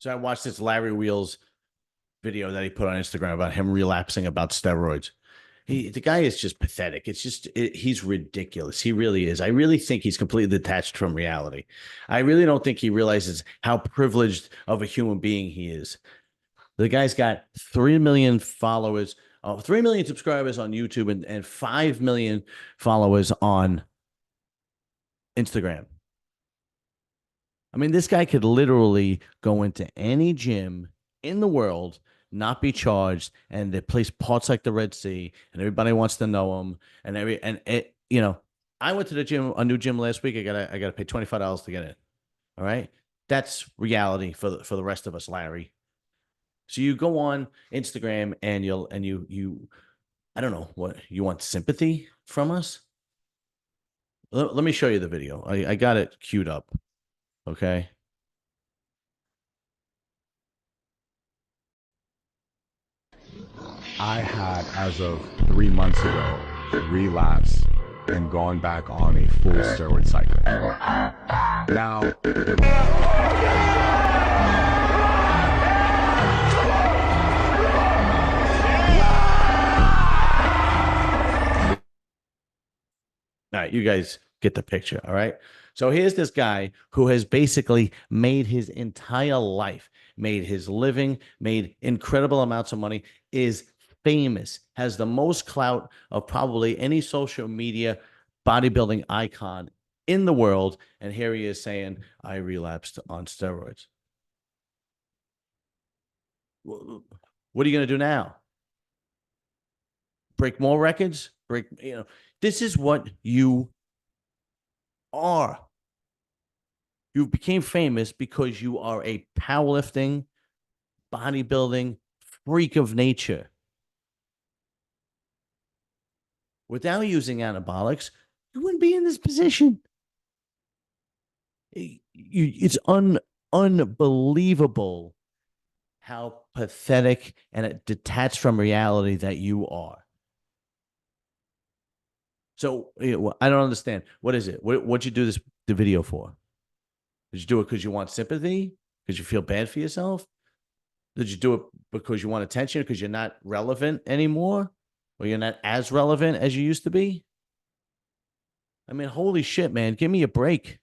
So I watched this Larry Wheels video that he put on Instagram about him relapsing about steroids. The guy is just pathetic. He's ridiculous. He really is. I really think he's completely detached from reality. I really don't think he realizes how privileged of a human being he is. The guy's got 3 million followers, 3 million subscribers on YouTube and 5 million followers on Instagram. I mean, this guy could literally go into any gym in the world, not be charged, and they place parts like the Red Sea, and everybody wants to know him. I went to the gym, a new gym last week. I gotta pay $25 to get in. All right, that's reality for the rest of us, Larry. So you go on Instagram and you I don't know what you want, sympathy from us. Let me show you the video. I got it queued up. Okay. I had, as of 3 months ago, relapsed and gone back on a full steroid cycle. Now, all right, you guys get the picture. All right. So here's this guy who has basically made his entire life, made his living, made incredible amounts of money, is famous, has the most clout of probably any social media bodybuilding icon in the world. And here he is saying, I relapsed on steroids. What are you going to do now? Break more records? This is what you are. You became famous because you are a powerlifting, bodybuilding freak of nature. Without using anabolics, you wouldn't be in this position. It's unbelievable how pathetic and detached from reality that you are. So I don't understand. What is it? What'd you do the video for? Did you do it because you want sympathy? Because you feel bad for yourself? Did you do it because you want attention? Because you're not relevant anymore? Or you're not as relevant as you used to be? I mean, holy shit, man. Give me a break.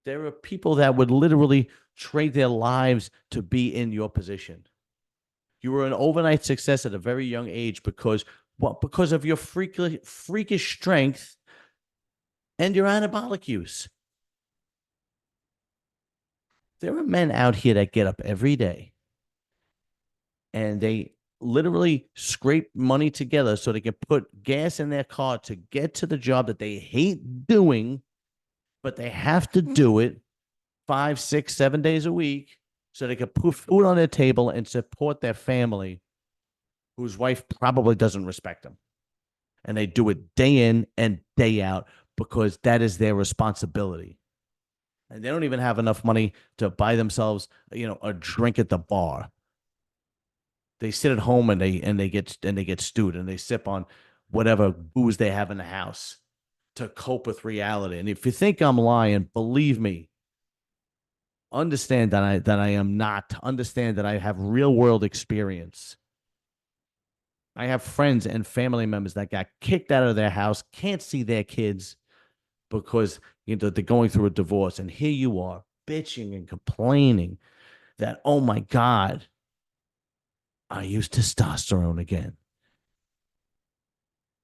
There are people that would literally trade their lives to be in your position. You were an overnight success at a very young age because of your freakish strength and your anabolic use. There are men out here that get up every day and they literally scrape money together so they can put gas in their car to get to the job that they hate doing, but they have to do it 5, 6, 7 days a week so they can put food on their table and support their family whose wife probably doesn't respect them. And they do it day in and day out because that is their responsibility. And they don't even have enough money to buy themselves, a drink at the bar. They sit at home and they get stewed and they sip on whatever booze they have in the house to cope with reality. And if you think I'm lying, believe me, understand that I am not. Understand that I have real world experience. I have friends and family members that got kicked out of their house, can't see their kids because they're going through a divorce. And here you are bitching and complaining that, oh my God, I use testosterone again.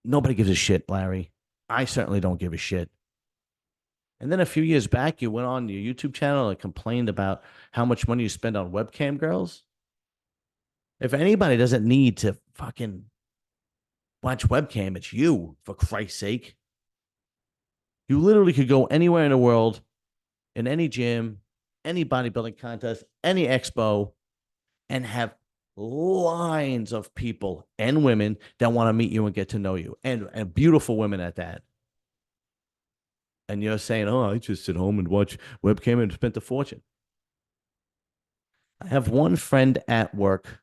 Nobody gives a shit, Larry. I certainly don't give a shit. And then a few years back, you went on your YouTube channel and complained about how much money you spend on webcam girls. If anybody doesn't need to fucking watch webcam, it's you, for Christ's sake. You literally could go anywhere in the world, in any gym, any bodybuilding contest, any expo, and have lines of people and women that want to meet you and get to know you, and beautiful women at that. And you're saying, oh, I just sit home and watch webcam and spent a fortune. I have one friend at work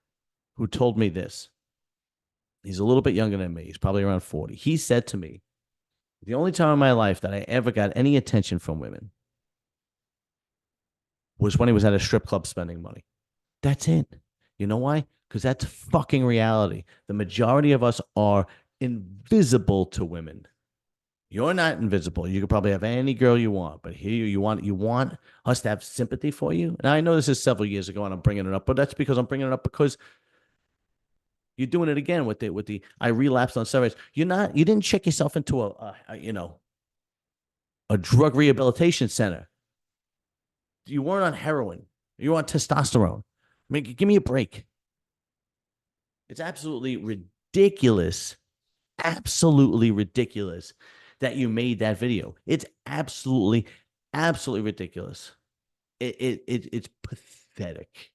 who told me this. He's a little bit younger than me. He's probably around 40. He said to me, the only time in my life that I ever got any attention from women was when he was at a strip club spending money. That's it. You know why? Because that's fucking reality. The majority of us are invisible to women. You're not invisible. You could probably have any girl you want, but here you want us to have sympathy for you. And I know this is several years ago, and I'm bringing it up, but that's because I'm bringing it up because you're doing it again with the I relapsed on steroids. You didn't check yourself into a drug rehabilitation center. You weren't on heroin. You were on testosterone. I mean, give me a break. It's absolutely ridiculous that you made that video. It's absolutely ridiculous. It's pathetic.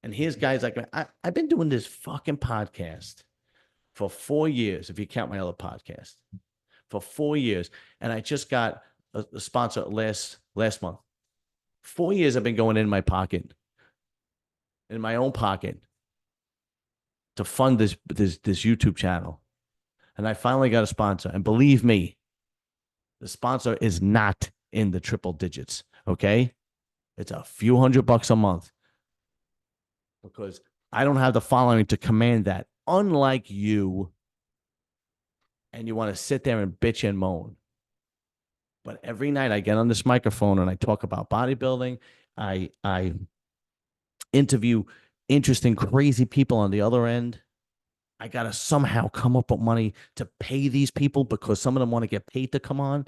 And here's guys like I've been doing this fucking podcast for 4 years, if you count my other podcast, for 4 years, and I just got a sponsor last month. 4 years I've been going in my pocket, in my own pocket, to fund this YouTube channel, and I finally got a sponsor. And believe me, the sponsor is not in the triple digits. Okay, it's a few $100 a month because I don't have the following to command that. Unlike you, and you want to sit there and bitch and moan. But every night I get on this microphone and I talk about bodybuilding. I interview interesting, crazy people on the other end. I got to somehow come up with money to pay these people because some of them want to get paid to come on,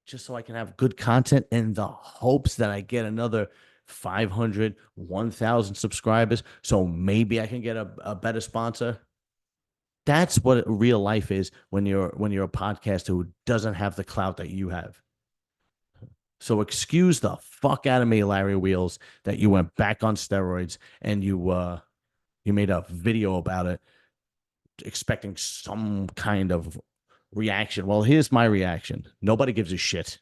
just so I can have good content in the hopes that I get another 500, 1,000 subscribers. So maybe I can get a better sponsor. That's what real life is when you're a podcaster who doesn't have the clout that you have. So excuse the fuck out of me, Larry Wheels, that you went back on steroids and you made a video about it, expecting some kind of reaction. Well, here's my reaction. Nobody gives a shit.